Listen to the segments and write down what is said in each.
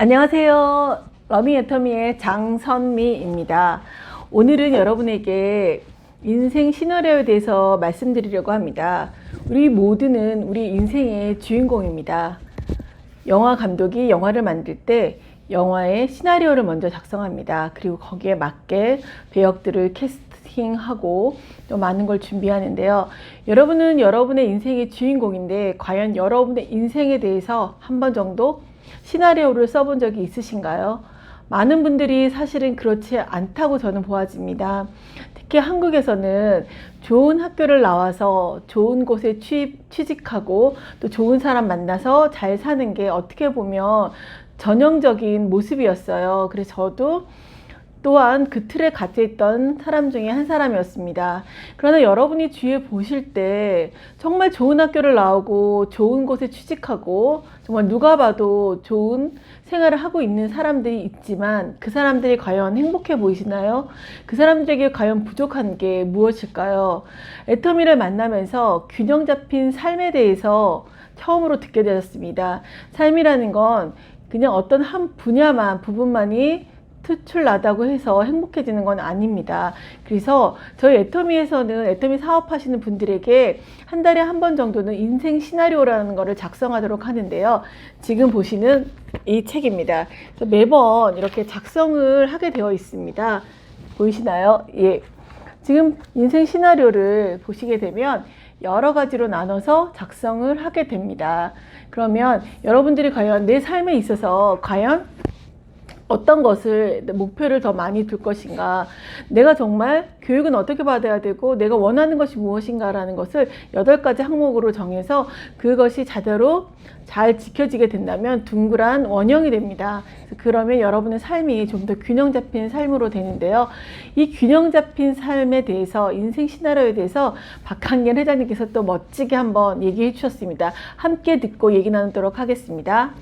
안녕하세요. 러밍 애터미의 장선미입니다. 오늘은 여러분에게 인생 시나리오에 대해서 말씀드리려고 합니다. 우리 모두는 우리 인생의 주인공입니다. 영화 감독이 영화를 만들 때 영화의 시나리오를 먼저 작성합니다. 그리고 거기에 맞게 배역들을 캐스팅하고 또 많은 걸 준비하는데요. 여러분은 여러분의 인생의 주인공인데 과연 여러분의 인생에 대해서 한 번 정도 시나리오를 써본 적이 있으신가요? 많은 분들이 사실은 그렇지 않다고 저는 보아집니다. 특히 한국에서는 좋은 학교를 나와서 좋은 곳에 취직하고 또 좋은 사람 만나서 잘 사는 게 어떻게 보면 전형적인 모습이었어요. 그래서 저도 또한 그 틀에 갇혀있던 사람 중에 한 사람이었습니다. 그러나 여러분이 주위에 보실 때 정말 좋은 학교를 나오고 좋은 곳에 취직하고 정말 누가 봐도 좋은 생활을 하고 있는 사람들이 있지만 그 사람들이 과연 행복해 보이시나요? 그 사람들에게 과연 부족한 게 무엇일까요? 애터미를 만나면서 균형 잡힌 삶에 대해서 처음으로 듣게 되었습니다. 삶이라는 건 그냥 어떤 한 부분만이 특출나다고 해서 행복해지는 건 아닙니다. 그래서 저희 애터미에서는 애터미 사업하시는 분들에게 한 달에 한 번 정도는 인생 시나리오라는 거를 작성하도록 하는데요. 지금 보시는 이 책입니다. 그래서 매번 이렇게 작성을 하게 되어 있습니다. 보이시나요? 예. 지금 인생 시나리오를 보시게 되면 여러 가지로 나눠서 작성을 하게 됩니다. 그러면 여러분들이 과연 내 삶에 있어서 과연 어떤 것을 목표를 더 많이 둘 것인가, 내가 정말 교육은 어떻게 받아야 되고 내가 원하는 것이 무엇인가 라는 것을 8가지 항목으로 정해서 그것이 제대로 잘 지켜지게 된다면 둥그란 원형이 됩니다. 그러면 여러분의 삶이 좀 더 균형 잡힌 삶으로 되는데요. 이 균형 잡힌 삶에 대해서, 인생 시나리오에 대해서 박한길 회장님께서 또 멋지게 한번 얘기해 주셨습니다. 함께 듣고 얘기 나누도록 하겠습니다.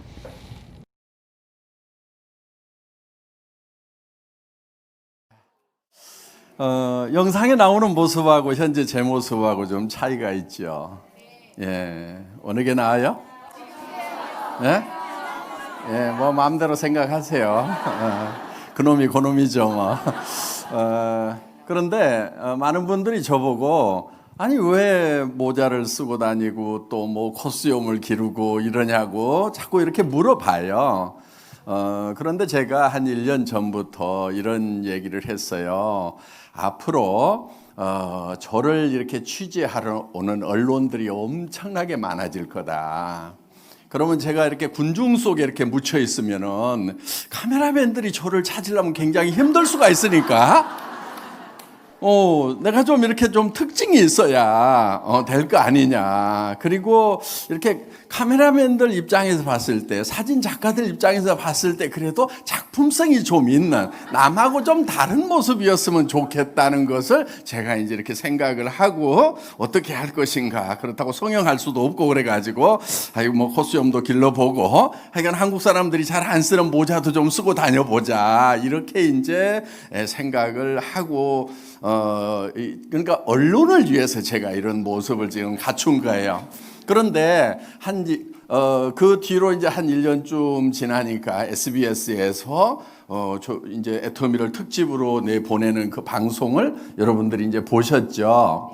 영상에 나오는 모습하고 현재 제 모습하고 좀 차이가 있죠. 예, 어느 게 나아요? 예? 예, 뭐 마음대로 생각하세요. 그놈이 그놈이죠, 뭐. 그런데 많은 분들이 저보고 아니 왜 모자를 쓰고 다니고 또 뭐 콧수염을 기르고 이러냐고 자꾸 이렇게 물어봐요. 그런데 제가 한 1년 전부터 이런 얘기를 했어요. 앞으로 저를 이렇게 취재하러 오는 언론들이 엄청나게 많아질 거다. 그러면 제가 이렇게 군중 속에 이렇게 묻혀 있으면은 카메라맨들이 저를 찾으려면 굉장히 힘들 수가 있으니까 내가 좀 이렇게 좀 특징이 있어야 될 거 아니냐. 그리고 이렇게 카메라맨들 입장에서 봤을 때, 사진 작가들 입장에서 봤을 때 그래도 작품성이 좀 있는, 남하고 좀 다른 모습이었으면 좋겠다는 것을 제가 이제 이렇게 생각을 하고 어떻게 할 것인가. 그렇다고 성형할 수도 없고 그래가지고 아이고 뭐 콧수염도 길러보고 하여간 한국 사람들이 잘 안 쓰는 모자도 좀 쓰고 다녀보자. 이렇게 이제 생각을 하고 그러니까 언론을 위해서 제가 이런 모습을 지금 갖춘 거예요. 그런데 그 뒤로 이제 한 1년쯤 지나니까 SBS에서 이제 애터미를 특집으로 내보내는 그 방송을 여러분들이 이제 보셨죠.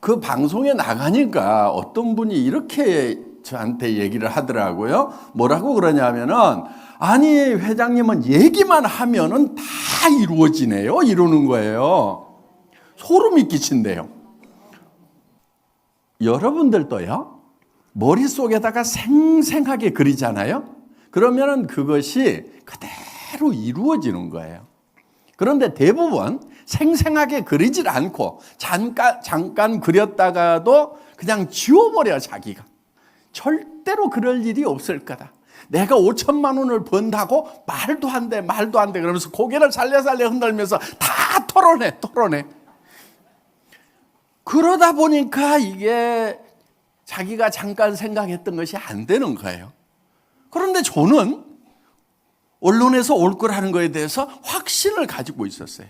그 방송에 나가니까 어떤 분이 이렇게 저한테 얘기를 하더라고요. 뭐라고 그러냐면은 아니 회장님은 얘기만 하면은 다 이루어지네요. 이러는 거예요. 소름이 끼친대요. 여러분들도요, 머릿속에다가 생생하게 그리잖아요. 그러면은 그것이 그대로 이루어지는 거예요. 그런데 대부분 생생하게 그리질 않고 잠깐 그렸다가도 그냥 지워버려 자기가. 절대로 그럴 일이 없을 거다. 내가 5천만 원을 번다고 말도 안 돼 그러면서 고개를 살려살려 흔들면서 다 털어내. 그러다 보니까 이게 자기가 잠깐 생각했던 것이 안 되는 거예요. 그런데 저는 언론에서 올 거라는 거에 대해서 확신을 가지고 있었어요.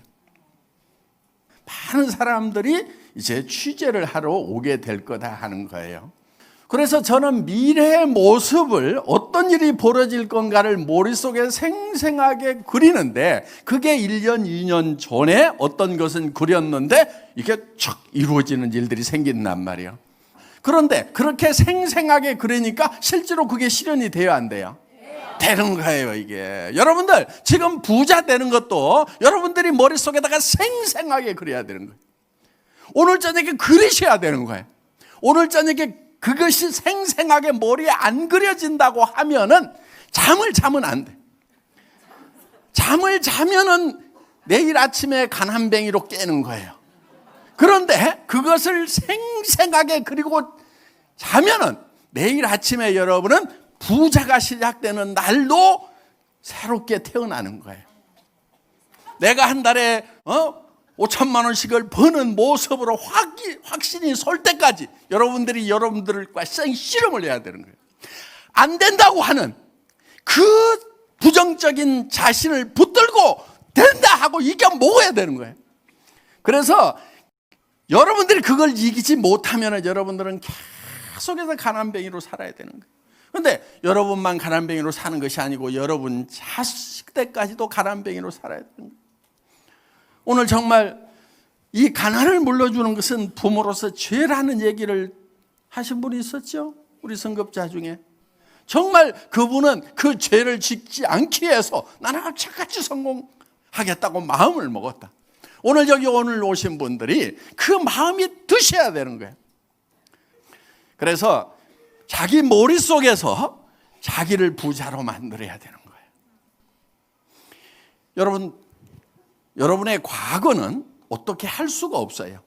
많은 사람들이 이제 취재를 하러 오게 될 거다 하는 거예요. 그래서 저는 미래의 모습을 어떤 일이 벌어질 건가를 머릿속에 생생하게 그리는데 그게 1년, 2년 전에 어떤 것은 그렸는데 이게 촥 이루어지는 일들이 생긴단 말이에요. 그런데 그렇게 생생하게 그리니까 실제로 그게 실현이 돼요, 안 돼요? 되는 거예요, 이게. 여러분들 지금 부자 되는 것도 여러분들이 머릿속에다가 생생하게 그려야 되는 거예요. 오늘 저녁에 그리셔야 되는 거예요. 오늘 저녁에 그것이 생생하게 머리에 안 그려진다고 하면은 잠을 자면 안 돼. 잠을 자면은 내일 아침에 가난뱅이로 깨는 거예요. 그런데 그것을 생생하게 그리고 자면은 내일 아침에 여러분은 부자가 시작되는 날도 새롭게 태어나는 거예요. 내가 한 달에 5천만 원씩을 버는 모습으로 확신이 설 때까지 여러분들과 실험을 해야 되는 거예요. 안 된다고 하는 그 부정적인 자신을 붙들고 된다 하고 이겨먹어야 되는 거예요. 그래서 여러분들이 그걸 이기지 못하면 여러분들은 계속해서 가난뱅이로 살아야 되는 거예요. 그런데 여러분만 가난뱅이로 사는 것이 아니고 여러분 자식들까지도 가난뱅이로 살아야 되는 거예요. 오늘 정말 이 가난을 물려주는 것은 부모로서 죄라는 얘기를 하신 분이 있었죠. 우리 선급자 중에. 정말 그분은 그 죄를 짓지 않기 위해서 나는 착같이 성공하겠다고 마음을 먹었다. 오늘 오신 분들이 그 마음이 드셔야 되는 거예요. 그래서 자기 머릿속에서 자기를 부자로 만들어야 되는 거예요. 여러분의 과거는 어떻게 할 수가 없어요.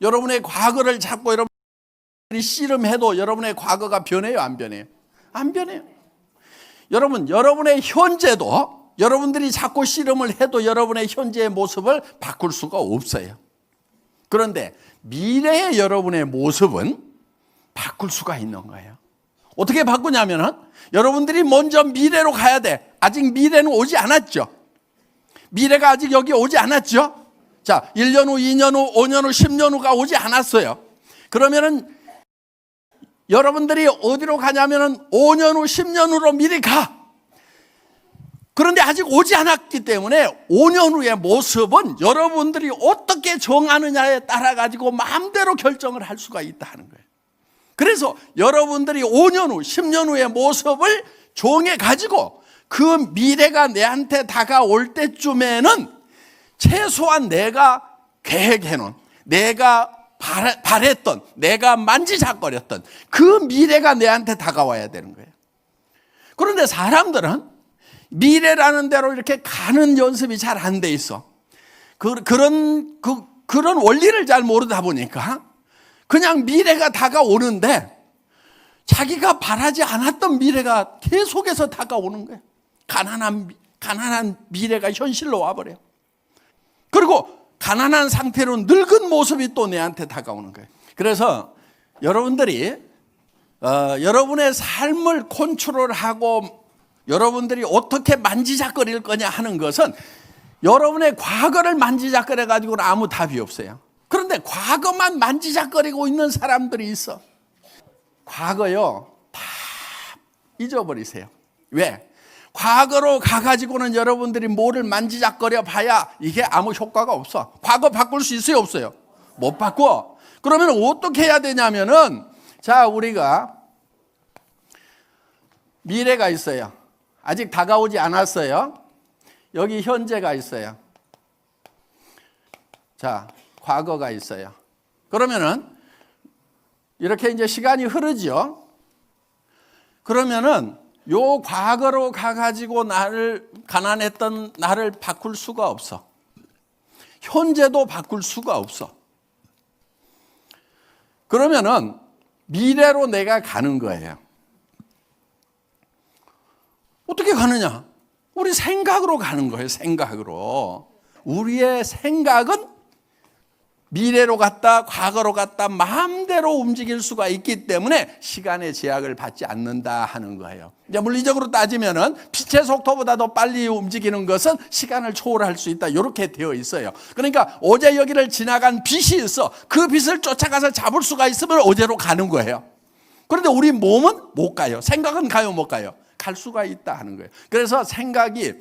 여러분의 과거를 자꾸 여러분이 씨름해도 여러분의 과거가 변해요, 안 변해요? 안 변해요. 여러분의 현재도 여러분들이 자꾸 씨름을 해도 여러분의 현재의 모습을 바꿀 수가 없어요. 그런데 미래의 여러분의 모습은 바꿀 수가 있는 거예요. 어떻게 바꾸냐면은 여러분들이 먼저 미래로 가야 돼. 아직 미래는 오지 않았죠. 미래가 아직 여기 오지 않았죠. 자, 1년 후, 2년 후, 5년 후, 10년 후가 오지 않았어요. 그러면은 여러분들이 어디로 가냐면은 5년 후, 10년 후로 미리 가. 그런데 아직 오지 않았기 때문에 5년 후의 모습은 여러분들이 어떻게 정하느냐에 따라 가지고 마음대로 결정을 할 수가 있다 하는 거예요. 그래서 여러분들이 5년 후, 10년 후의 모습을 정해 가지고 그 미래가 내한테 다가올 때쯤에는 최소한 내가 계획해놓은, 내가 바랬던, 내가 만지작거렸던 그 미래가 내한테 다가와야 되는 거예요. 그런데 사람들은 미래라는 대로 이렇게 가는 연습이 잘 안 돼 있어. 그런 원리를 잘 모르다 보니까 그냥 미래가 다가오는데 자기가 바라지 않았던 미래가 계속해서 다가오는 거예요. 가난한 미래가 현실로 와버려요. 그리고 가난한 상태로 늙은 모습이 또 내한테 다가오는 거예요. 그래서 여러분들이 여러분의 삶을 컨트롤하고 여러분들이 어떻게 만지작거릴 거냐 하는 것은 여러분의 과거를 만지작거려 가지고는 아무 답이 없어요. 그런데 과거만 만지작거리고 있는 사람들이 있어. 과거요, 다 잊어버리세요. 왜? 과거로 가가지고는 여러분들이 뭐를 만지작거려 봐야 이게 아무 효과가 없어. 과거 바꿀 수 있어요, 없어요? 못 바꿔. 그러면 어떻게 해야 되냐면은, 자, 우리가 미래가 있어요. 아직 다가오지 않았어요. 여기 현재가 있어요. 자, 과거가 있어요. 그러면은 이렇게 이제 시간이 흐르죠. 그러면은 요 과거로 가가지고 가난했던 나를 바꿀 수가 없어. 현재도 바꿀 수가 없어. 그러면은 미래로 내가 가는 거예요. 어떻게 가느냐? 우리 생각으로 가는 거예요. 생각으로. 우리의 생각은 미래로 갔다 과거로 갔다 마음대로 움직일 수가 있기 때문에 시간의 제약을 받지 않는다 하는 거예요. 이제 물리적으로 따지면은 빛의 속도보다 더 빨리 움직이는 것은 시간을 초월할 수 있다. 이렇게 되어 있어요. 그러니까 어제 여기를 지나간 빛이 있어. 그 빛을 쫓아가서 잡을 수가 있으면 어제로 가는 거예요. 그런데 우리 몸은 못 가요. 생각은 가요, 못 가요? 갈 수가 있다 하는 거예요. 그래서 생각이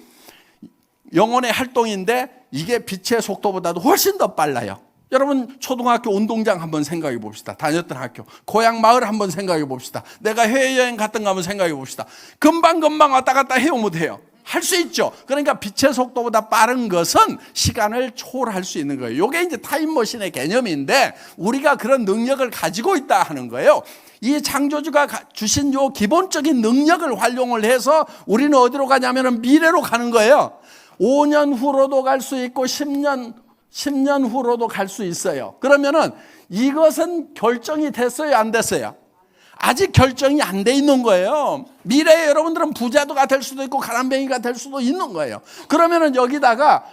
영혼의 활동인데 이게 빛의 속도보다도 훨씬 더 빨라요. 여러분 초등학교 운동장 한번 생각해 봅시다. 다녔던 학교, 고향 마을 한번 생각해 봅시다. 내가 해외여행 갔던 거 한번 생각해 봅시다. 금방 왔다 갔다 해요, 못 해요? 할 수 있죠. 그러니까 빛의 속도보다 빠른 것은 시간을 초월할 수 있는 거예요. 이게 이제 타임머신의 개념인데 우리가 그런 능력을 가지고 있다 하는 거예요. 이 창조주가 주신 요 기본적인 능력을 활용을 해서 우리는 어디로 가냐면 미래로 가는 거예요. 5년 후로도 갈 수 있고 10년 후로도 갈 수 있어요. 그러면은 이것은 결정이 됐어요, 안 됐어요? 아직 결정이 안 돼 있는 거예요. 미래에 여러분들은 부자도가 될 수도 있고 가난뱅이가 될 수도 있는 거예요. 그러면은 여기다가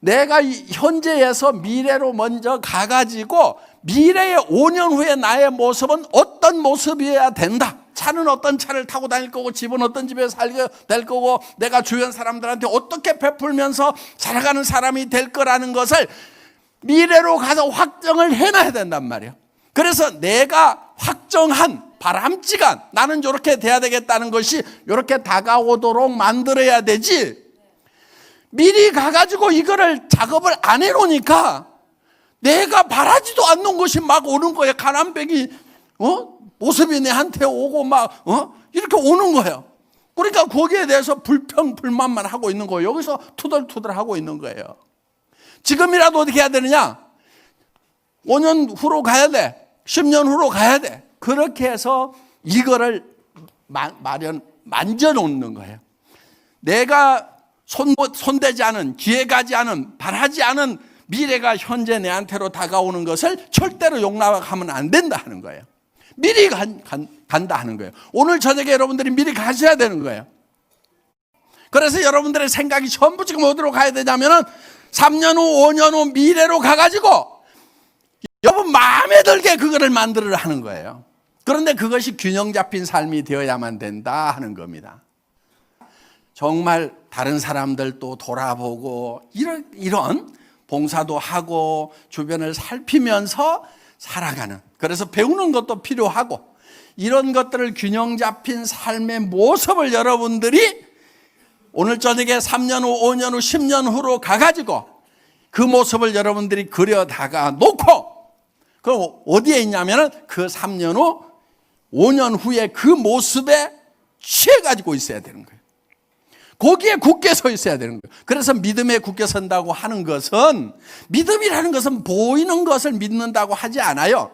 내가 현재에서 미래로 먼저 가가지고 미래의 5년 후에 나의 모습은 어떤 모습이어야 된다. 차는 어떤 차를 타고 다닐 거고 집은 어떤 집에 살게 될 거고 내가 주변 사람들한테 어떻게 베풀면서 살아가는 사람이 될 거라는 것을 미래로 가서 확정을 해놔야 된단 말이에요. 그래서 내가 확정한 바람직한 나는 이렇게 돼야 되겠다는 것이 이렇게 다가오도록 만들어야 되지, 미리 가가지고 이거를 작업을 안 해놓으니까 내가 바라지도 않는 것이 막 오는 거예요. 가난뱅이 모습이 내한테 오고 막 이렇게 오는 거예요. 그러니까 거기에 대해서 불평불만만 하고 있는 거예요. 여기서 투덜투덜 하고 있는 거예요. 지금이라도 어떻게 해야 되느냐? 5년 후로 가야 돼. 10년 후로 가야 돼. 그렇게 해서 이거를 만져놓는 거예요. 내가 손대지 않은, 기회 가지 않은, 바라지 않은 미래가 현재 내한테로 다가오는 것을 절대로 용납하면 안 된다 하는 거예요. 미리 간다 하는 거예요. 오늘 저녁에 여러분들이 미리 가셔야 되는 거예요. 그래서 여러분들의 생각이 전부 지금 어디로 가야 되냐면은 3년 후, 5년 후 미래로 가가지고 여러분 마음에 들게 그거를 만들으려 하는 거예요. 그런데 그것이 균형 잡힌 삶이 되어야만 된다 하는 겁니다. 정말 다른 사람들도 돌아보고 이런 봉사도 하고 주변을 살피면서 살아가는, 그래서 배우는 것도 필요하고 이런 것들을 균형 잡힌 삶의 모습을 여러분들이 오늘 저녁에 3년 후, 5년 후, 10년 후로 가가지고 그 모습을 여러분들이 그려다가 놓고, 그럼 어디에 있냐면은 그 3년 후, 5년 후에 그 모습에 취해가지고 있어야 되는 거예요. 거기에 굳게 서 있어야 되는 거예요. 그래서 믿음에 굳게 선다고 하는 것은, 믿음이라는 것은 보이는 것을 믿는다고 하지 않아요.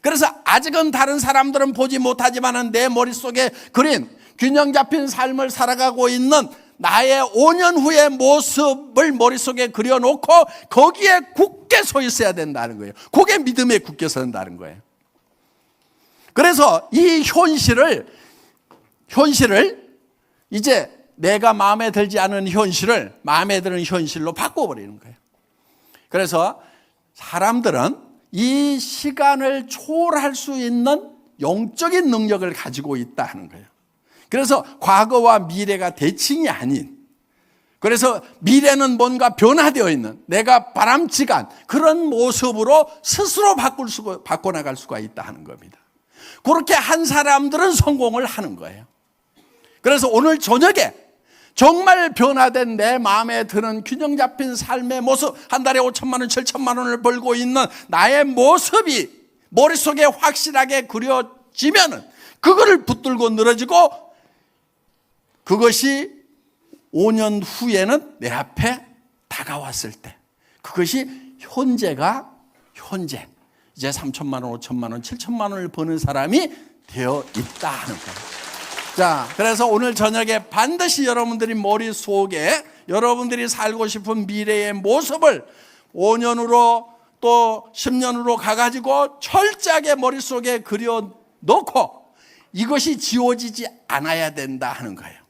그래서 아직은 다른 사람들은 보지 못하지만 내 머릿속에 그린 균형 잡힌 삶을 살아가고 있는 나의 5년 후의 모습을 머릿속에 그려놓고 거기에 굳게 서 있어야 된다는 거예요. 그게 믿음에 굳게 선다는 거예요. 그래서 이 현실을 이제 내가 마음에 들지 않은 현실을 마음에 드는 현실로 바꿔버리는 거예요. 그래서 사람들은 이 시간을 초월할 수 있는 영적인 능력을 가지고 있다 하는 거예요. 그래서 과거와 미래가 대칭이 아닌, 그래서 미래는 뭔가 변화되어 있는 내가 바람직한 그런 모습으로 스스로 바꿔나갈 수가 있다 하는 겁니다. 그렇게 한 사람들은 성공을 하는 거예요. 그래서 오늘 저녁에 정말 변화된 내 마음에 드는 균형 잡힌 삶의 모습, 한 달에 5천만 원, 7천만 원을 벌고 있는 나의 모습이 머릿속에 확실하게 그려지면은 그거를 붙들고 늘어지고 그것이 5년 후에는 내 앞에 다가왔을 때 그것이 현재 이제 3천만 원, 5천만 원, 7천만 원을 버는 사람이 되어 있다 하는 거예요. 자, 그래서 오늘 저녁에 반드시 여러분들이 머릿속에 여러분들이 살고 싶은 미래의 모습을 5년 후로 또 10년 후로 가가지고 철저하게 머릿속에 그려놓고 이것이 지워지지 않아야 된다 하는 거예요.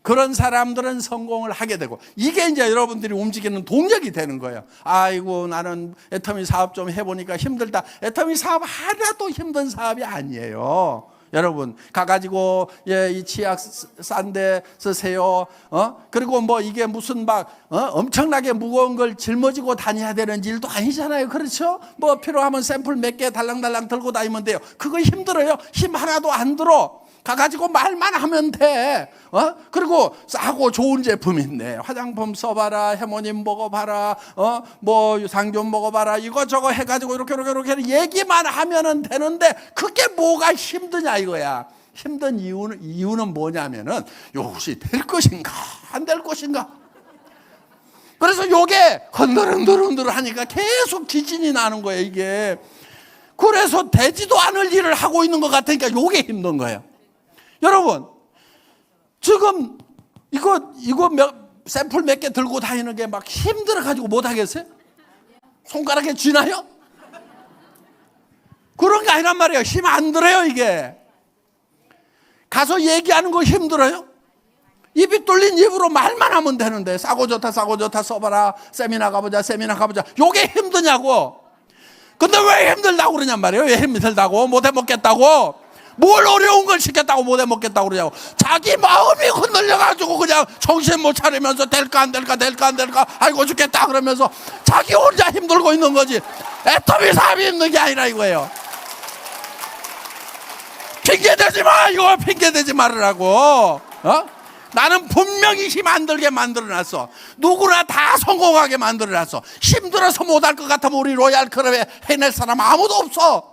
그런 사람들은 성공을 하게 되고 이게 이제 여러분들이 움직이는 동력이 되는 거예요. 아이고 나는 애터미 사업 좀 해보니까 힘들다. 애터미 사업 하나도 힘든 사업이 아니에요. 여러분 가가지고 이 치약 싼데 쓰세요. 그리고 뭐 이게 무슨 막 엄청나게 무거운 걸 짊어지고 다녀야 되는 일도 아니잖아요. 그렇죠? 뭐 필요하면 샘플 몇 개 달랑달랑 들고 다니면 돼요. 그거 힘들어요? 힘 하나도 안 들어. 가가지고 말만 하면 돼. 그리고 싸고 좋은 제품 있네. 화장품 써봐라. 해모님 먹어봐라. 뭐 유산균 먹어봐라. 이거저거 해가지고 이렇게 얘기만 하면은 되는데 그게 뭐가 힘드냐 이거야. 힘든 이유는 뭐냐면은 이것이 될 것인가 안 될 것인가. 그래서 요게 흔들흔들 하니까 계속 지진이 나는 거예요 이게. 그래서 되지도 않을 일을 하고 있는 것 같으니까 요게 힘든 거예요. 여러분 지금 이거 샘플 몇 개 들고 다니는 게 막 힘들어가지고 못하겠어요? 손가락에 쥐나요? 그런 게 아니란 말이에요. 힘 안 들어요 이게. 가서 얘기하는 거 힘들어요? 입이 뚫린 입으로 말만 하면 되는데 싸고 좋다 써봐라. 세미나 가보자. 요게 힘드냐고. 근데 왜 힘들다고 그러냔 말이에요. 왜 힘들다고? 못해 먹겠다고. 뭘 어려운 걸 시켰다고 못해 먹겠다고 그러냐고. 자기 마음이 흔들려가지고 그냥 정신 못 차리면서 될까 안 될까 아이고 죽겠다 그러면서 자기 혼자 힘들고 있는 거지. 애터미 사람이 있는 게 아니라 이거예요. 핑계대지 마. 이거 핑계대지 말으라고. 나는 분명히 힘 안 들게 만들어놨어. 누구나 다 성공하게 만들어놨어. 힘들어서 못할 것 같으면 우리 로얄 클럽에 해낼 사람 아무도 없어.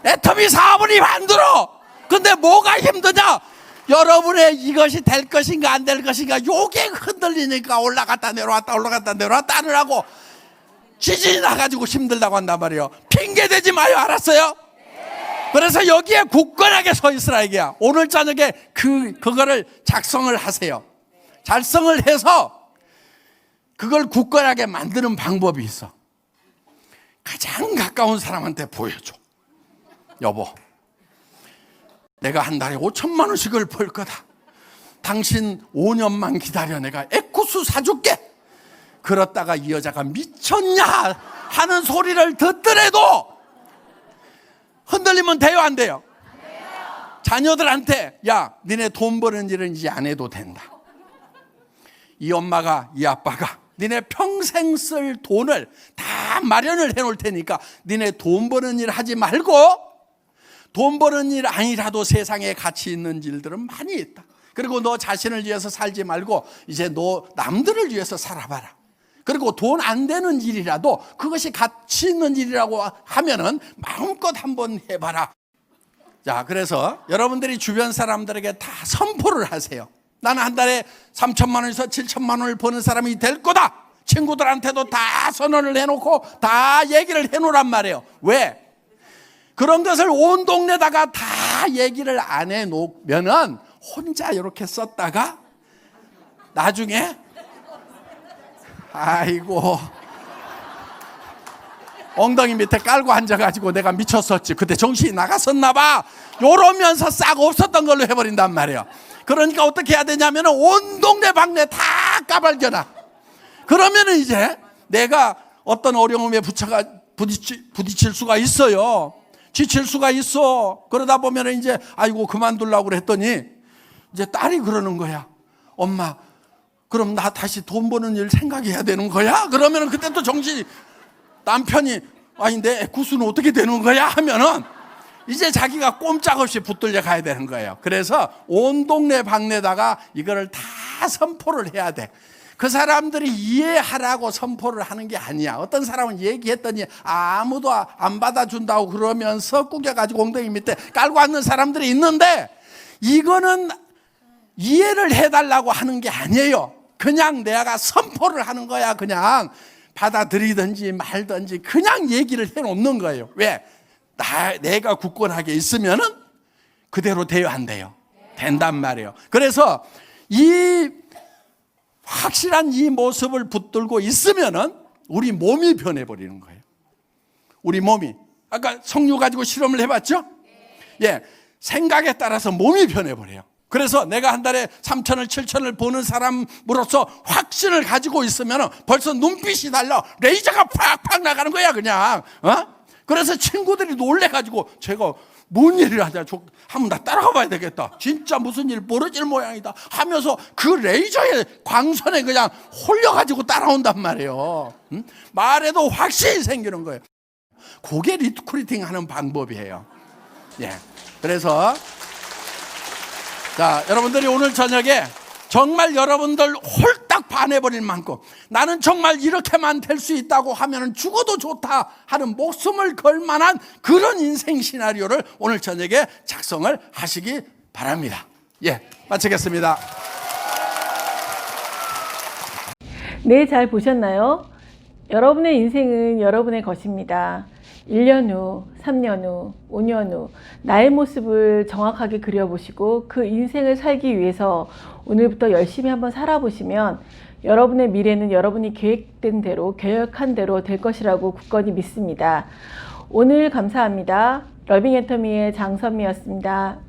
애터미 사업은 힘 안 들어. 근데 뭐가 힘드냐? 여러분의 이것이 될 것인가 안 될 것인가 요게 흔들리니까 올라갔다 내려왔다 하느라고 지진이 나가지고 힘들다고 한단 말이에요. 핑계대지 마요. 알았어요? 그래서 여기에 굳건하게 서 있으라 이게야. 오늘 저녁에 그거를 작성을 하세요. 작성을 해서 그걸 굳건하게 만드는 방법이 있어. 가장 가까운 사람한테 보여줘. 여보, 내가 한 달에 5천만 원씩을 벌 거다. 당신 5년만 기다려. 내가 에쿠스 사줄게. 그렇다가 이 여자가 미쳤냐 하는 소리를 듣더라도 흔들리면 돼요 안 돼요? 자녀들한테 야 니네 돈 버는 일은 이제 안 해도 된다. 이 엄마가 이 아빠가 니네 평생 쓸 돈을 다 마련을 해놓을 테니까 니네 돈 버는 일 하지 말고 돈 버는 일 아니라도 세상에 가치 있는 일들은 많이 있다. 그리고 너 자신을 위해서 살지 말고 이제 너 남들을 위해서 살아봐라. 그리고 돈 안 되는 일이라도 그것이 가치 있는 일이라고 하면은 마음껏 한번 해봐라. 자, 그래서 여러분들이 주변 사람들에게 다 선포를 하세요. 나는 한 달에 3천만 원에서 7천만 원을 버는 사람이 될 거다. 친구들한테도 다 선언을 해놓고 다 얘기를 해놓으란 말이에요. 왜? 그런 것을 온 동네다가 다 얘기를 안 해놓으면은 혼자 이렇게 썼다가 나중에 아이고 엉덩이 밑에 깔고 앉아가지고 내가 미쳤었지. 그때 정신이 나갔었나 봐. 요러면서 싹 없었던 걸로 해버린단 말이에요. 그러니까 어떻게 해야 되냐면 온 동네 방네 다 까발겨놔. 그러면은 이제 내가 어떤 어려움에 부딪힐 수가 있어요. 지칠 수가 있어. 그러다 보면 이제 아이고 그만두려고 그랬더니 이제 딸이 그러는 거야. 엄마 그럼 나 다시 돈 버는 일 생각해야 되는 거야? 그러면은 그때 또 정신이 남편이 아니 내 에쿠스는 어떻게 되는 거야? 하면은 이제 자기가 꼼짝없이 붙들려 가야 되는 거예요. 그래서 온 동네 방네다가 이거를 다 선포를 해야 돼. 그 사람들이 이해하라고 선포를 하는 게 아니야. 어떤 사람은 얘기했더니 아무도 안 받아준다고 그러면서 꾸겨가지고 엉덩이 밑에 깔고 앉는 사람들이 있는데 이거는 이해를 해달라고 하는 게 아니에요. 그냥 내가 선포를 하는 거야. 그냥 받아들이든지 말든지 그냥 얘기를 해놓는 거예요. 왜? 내가 굳건하게 있으면은 그대로 돼요 안 돼요? 된단 말이에요. 그래서 이 확실한 이 모습을 붙들고 있으면은 우리 몸이 변해버리는 거예요. 우리 몸이 아까 석류 가지고 실험을 해봤죠? 예, 생각에 따라서 몸이 변해버려요. 그래서 내가 한 달에 3천을 7천을 버는 사람으로서 확신을 가지고 있으면 벌써 눈빛이 달라. 레이저가 팍팍 나가는 거야 그냥. 그래서 친구들이 놀래가지고 제가 뭔 일을 하자. 한번 나 따라가 봐야 되겠다. 진짜 무슨 일 벌어질 모양이다 하면서 그 레이저의 광선에 그냥 홀려가지고 따라온단 말이에요. 응? 말에도 확신이 생기는 거예요. 그게 리크루팅 하는 방법이에요. 예. 그래서 자, 여러분들이 오늘 저녁에 정말 여러분들 홀딱 반해버릴 만큼 나는 정말 이렇게만 될 수 있다고 하면 죽어도 좋다 하는 목숨을 걸 만한 그런 인생 시나리오를 오늘 저녁에 작성을 하시기 바랍니다. 예, 마치겠습니다. 네, 잘 보셨나요? 여러분의 인생은 여러분의 것입니다. 1년 후, 3년 후, 5년 후 나의 모습을 정확하게 그려보시고 그 인생을 살기 위해서 오늘부터 열심히 한번 살아보시면 여러분의 미래는 여러분이 계획된 대로, 계획한 대로 될 것이라고 굳건히 믿습니다. 오늘 감사합니다. 러빙 애터미의 장선미였습니다.